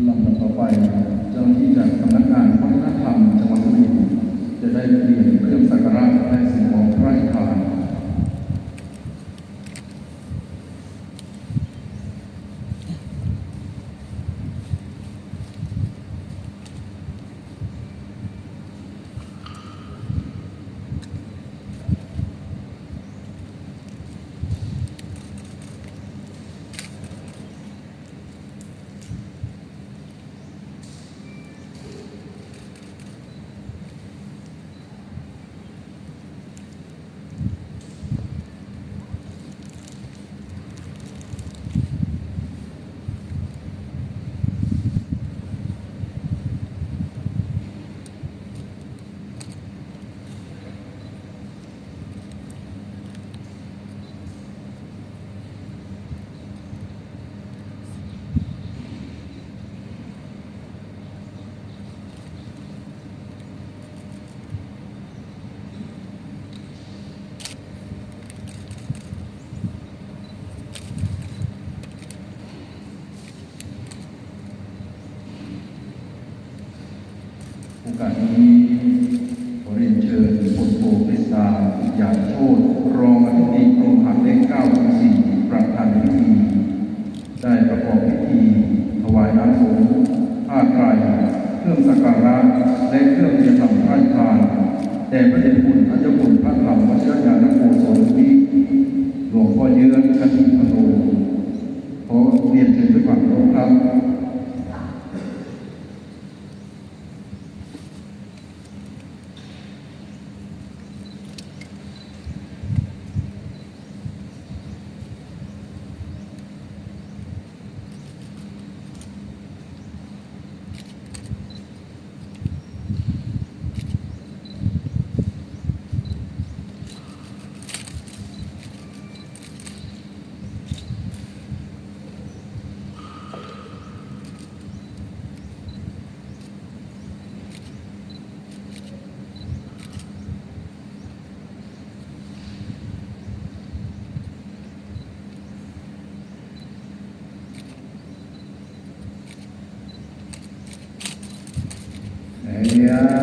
ลำดับต่อไปเจ้าหน้าที่จากสำนักงานวัฒนธรรมจังหวัดสุรินทร์จะได้เตรียมเครื่องสักการะและสิ่งของพระราชทานโอกาสนี้ขอเรียนเชิญพลโทปรีชาญาโชติรองอธิบดีกรมทหารเลข9-4ประธานพิธีได้ประกอบพิธีถวายน้ำสงฆ์ผ้าไตรเครื่องสักการะและเครื่องประดับพระราชทานแด่พระเดชคุณพระเจ้าคุณพระธรรมวชิรญาณโกศลวิหลวงพ่อเยื้อนคณิพโนขอเรียนเชิญด้วยความเคารพครับAmen.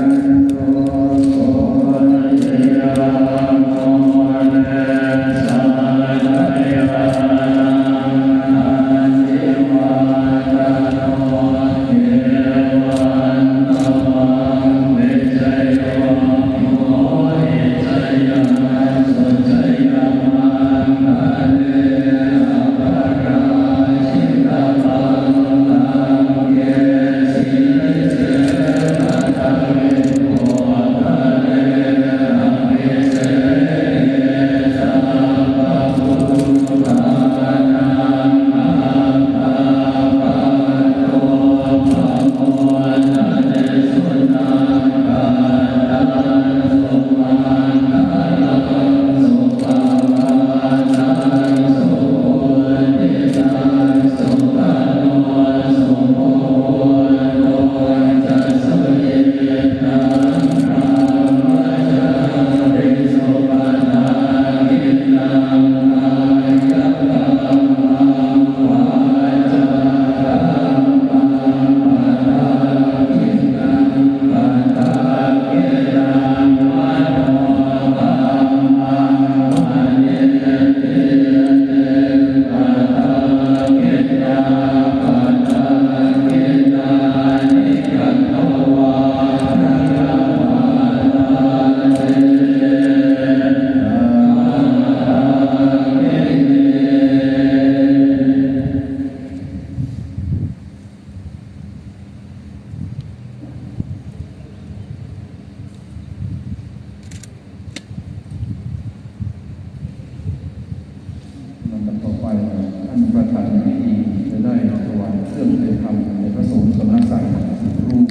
ญในธรรมในพระสงฆ์สมณศักดิ์รูป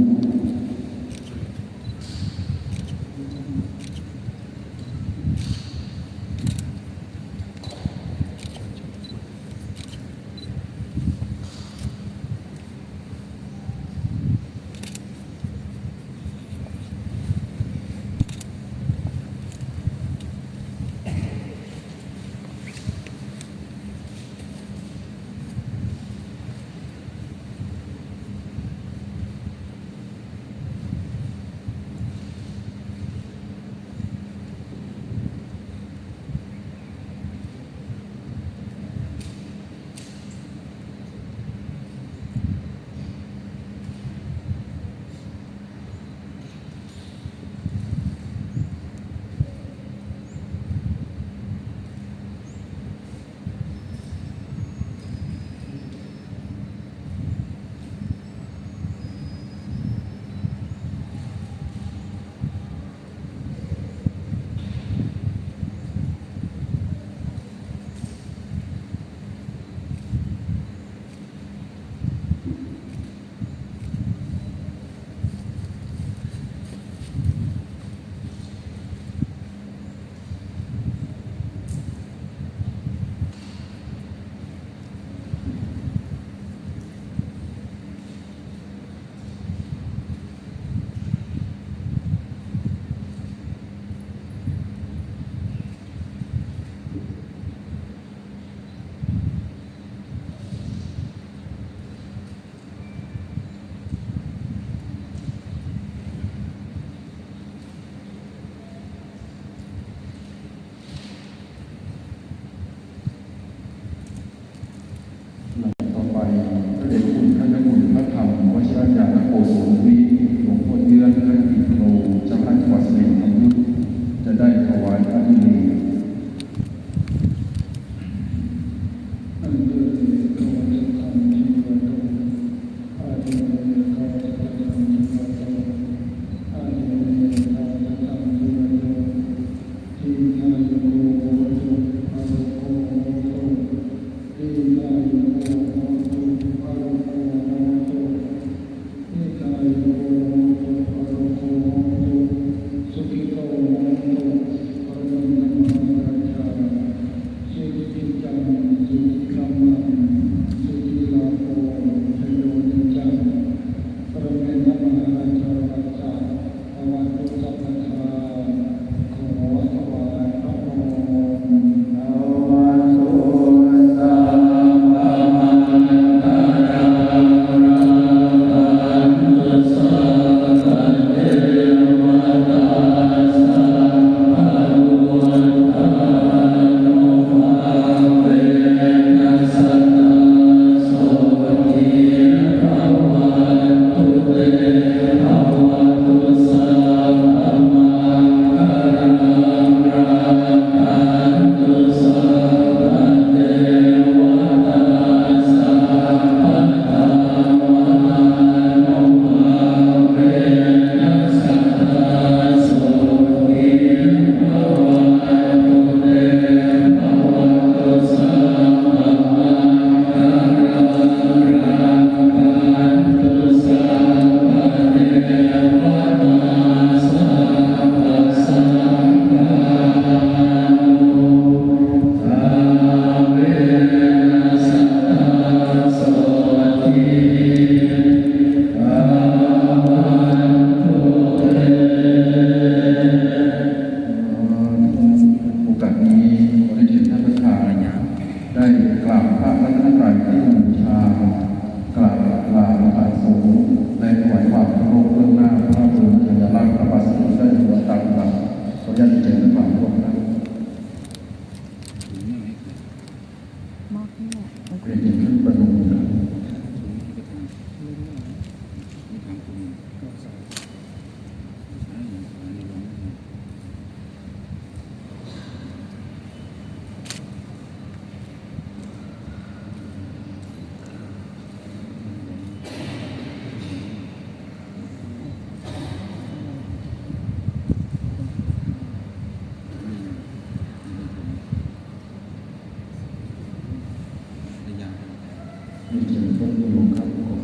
มีเกียรติผู้มีองค์ครับ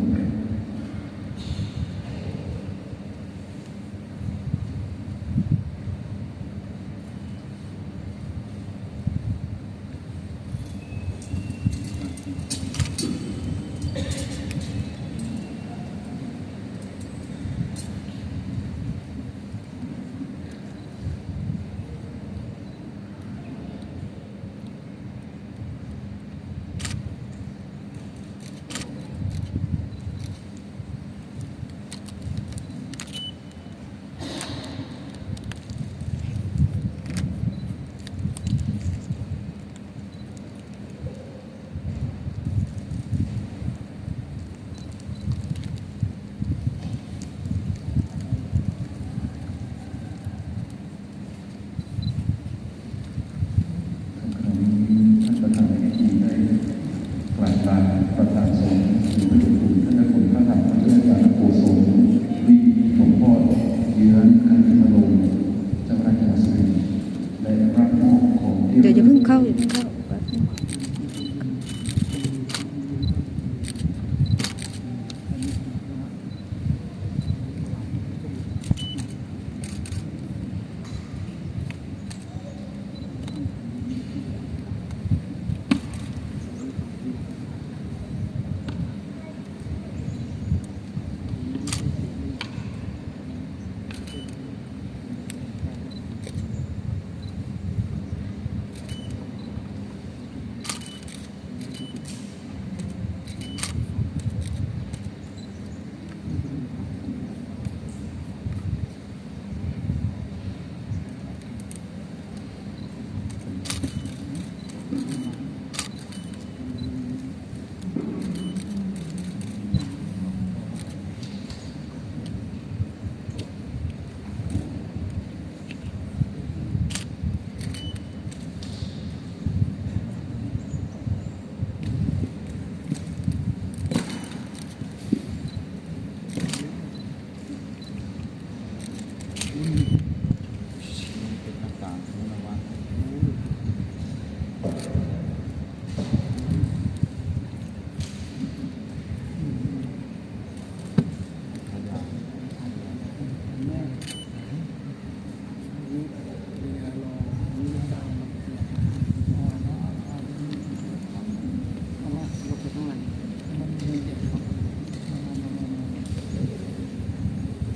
การประธานสงฆ์หรือพระเจ้าคุณท่านพระธรรมพระเจ้าอาจารย์โกศลวิหลวงพ่อเยือนคันธิมโลเจ้าคณะจังหวัดสุรินทร์และรับมอบของที่ เดี๋ยวจะเพิ่งเข้าอย่าเพิ่งเข้าแป๊บนึง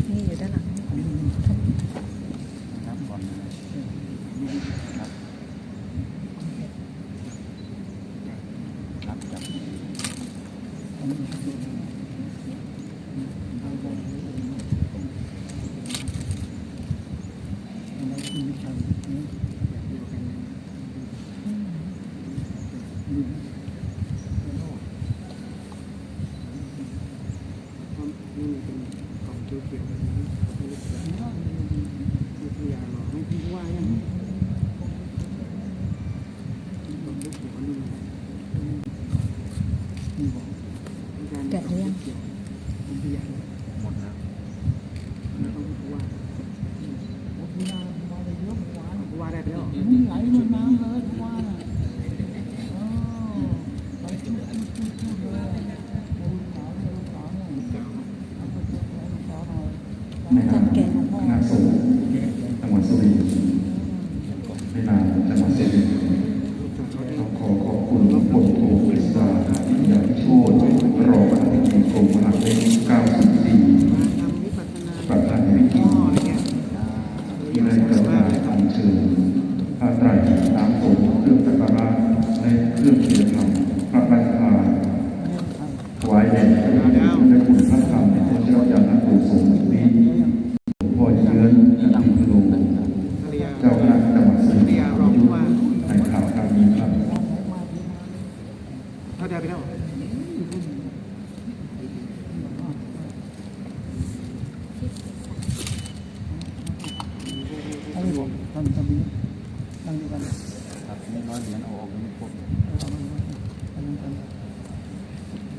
นี่อยู่ด้านหลังแกะหรือยัง หมดแล้ว ว่าได้แล้ว ไหลลงน้ำเลยทุกวันอ่ะไปจุดเลยลูกสาวเนี่ยลูกสาวเนี่ยเอาไปเจอลูกสาวหน่อย ในนามคณะสงฆ์จังหวัดสุรินทร์ในนามจังหวัดสุรินทร์เราขอขอบคุณพลโทกฤษดาวิทยาโชติรองอธิบดีกรมมหาดเล็ก94 ทำวิปัสสนา ประธานในพิธี อะไรเงี้ย ที่ได้กรุณาอัญเชิญผ้าไตรน้ำสงฆ์เครื่องสักการะและเครื่องเทียนธรรมพระราชทานถวายแด่พระเจ้าคุณพระธรรมพระเจ้าอาจารย์โกศลวิหลวงพ่อเยือนคันธิมโล ภรรยา เจ้าคณะจังหวัดสุรินทร์อยู่ในข่าวคราวนี้ครับ เท่าได้ไปแล้ว ให้ผมทำนี้นั่งดูกัน ครับไม่ร้อยเหรียญเอาออกยังไม่ครบ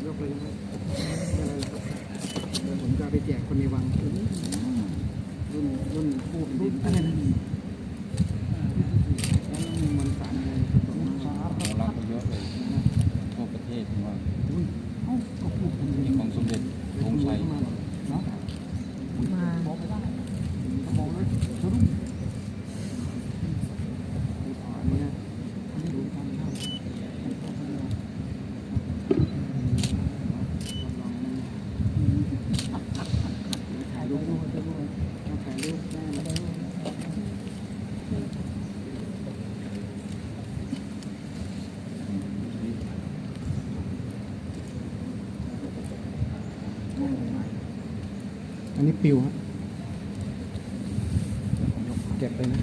ยกเลยนะเดี๋ยวผมจะไปแจกคนในวังรุ่นคู่รุ่นอะไรนะแล้วมันสารอะไรส่งมา เรารับไปเยอะเลยทั่วประเทศที่ว่า เอ้าก็พูดกัน มีของสมเด็จธงชัย เนาะ มา บอกไปได้บอกเลยสรุป อันนี้นะ ดูการเข้า ถ่ายรูปถ่ายรูปได้ไหมอันนี้ปิวฮะเก็บไปนะ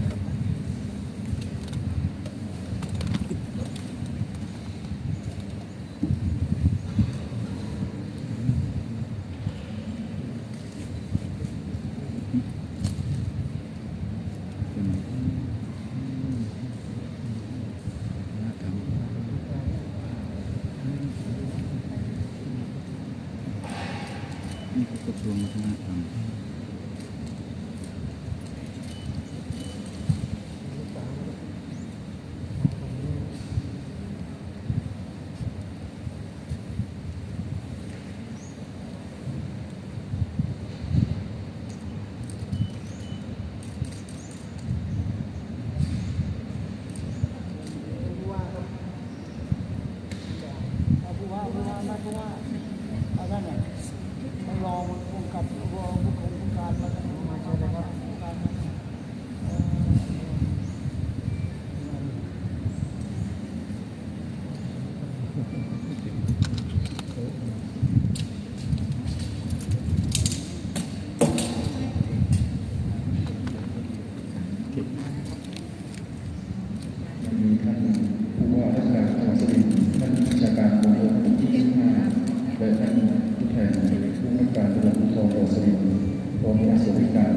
นี่คือกระทรวงวัฒนธรรมมีท่านผู้ว่าราชการจังหวัดสุรินทร์ท่านผู้จัดการมณฑลที่25และท่านผู้แทนผู้ว่าการตำรวจภูธรจังหวัดสุรินทร์รองผู้ว่าราชการ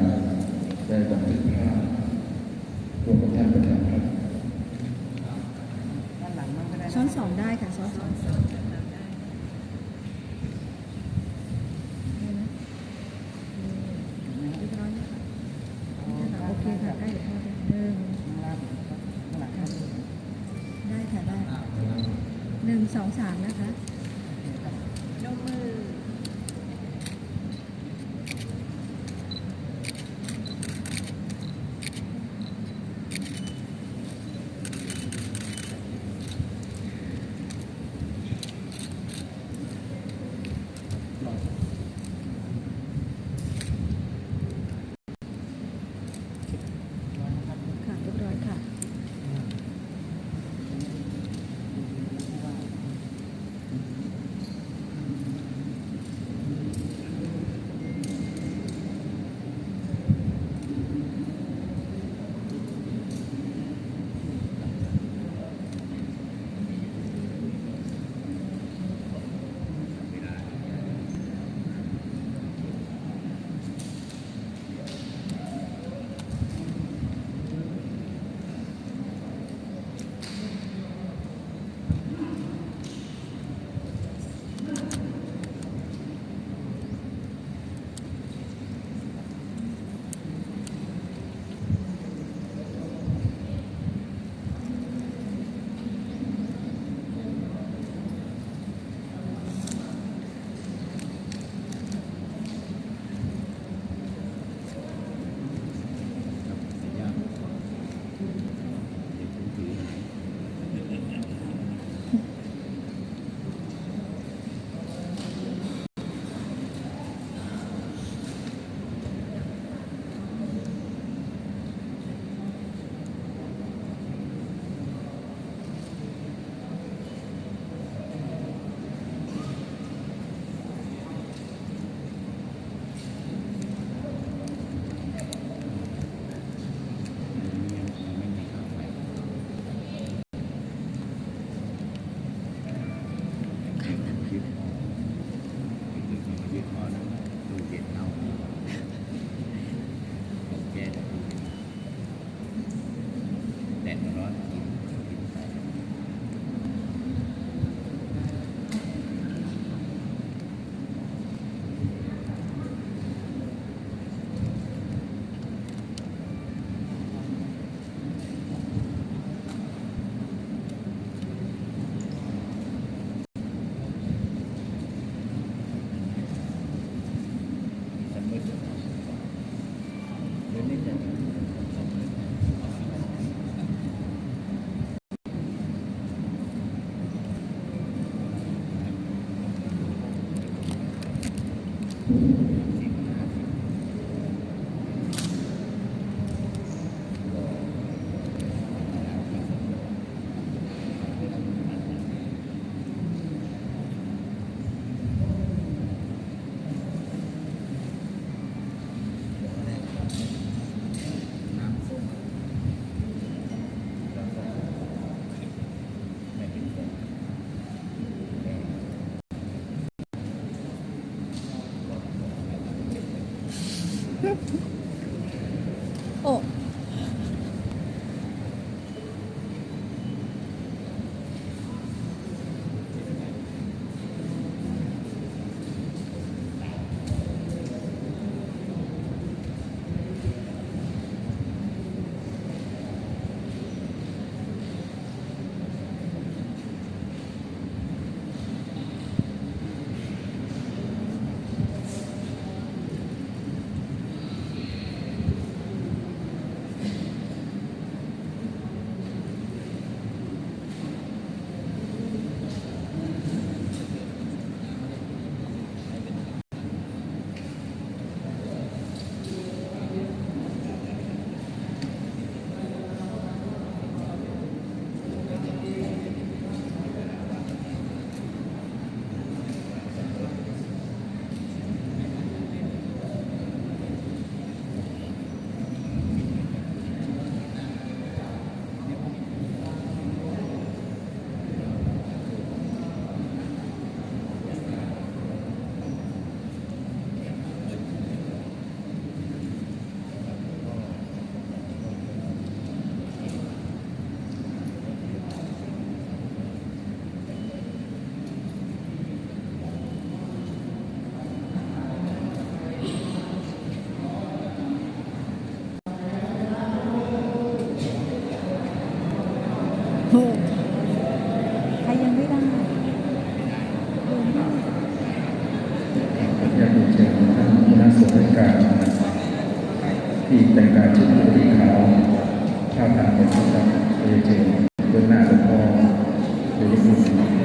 ได้บันทึกภาพร่วมกับท่านประธานครับ ด้านหลังมันก็ได้ ซ้อนสองได้ค่ะซ้อนสองได้ไหมเรียบร้อยแล้วค่ะโอเคค่ะได้เดี๋ยวพอจะหนึ่ง ข้างล่างข้างหลังครับ ได้ค่ะได้1 2 3นะคะยกมือค่ะเรียบร้อยค่ะ โอ้ ที่แต่งกายชุดสีขาวข้าวทางเป็นครับเอเจเบื้องหน้าหลวงพ่อโดยคุณ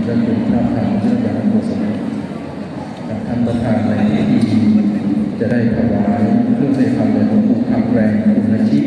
และคุณข้าวทางเรื่องอย่างโฆษณาท่านประธานในพิธีจะได้ถวายเครื่องใช้คำในหลวงปู่คำแรงคุณชี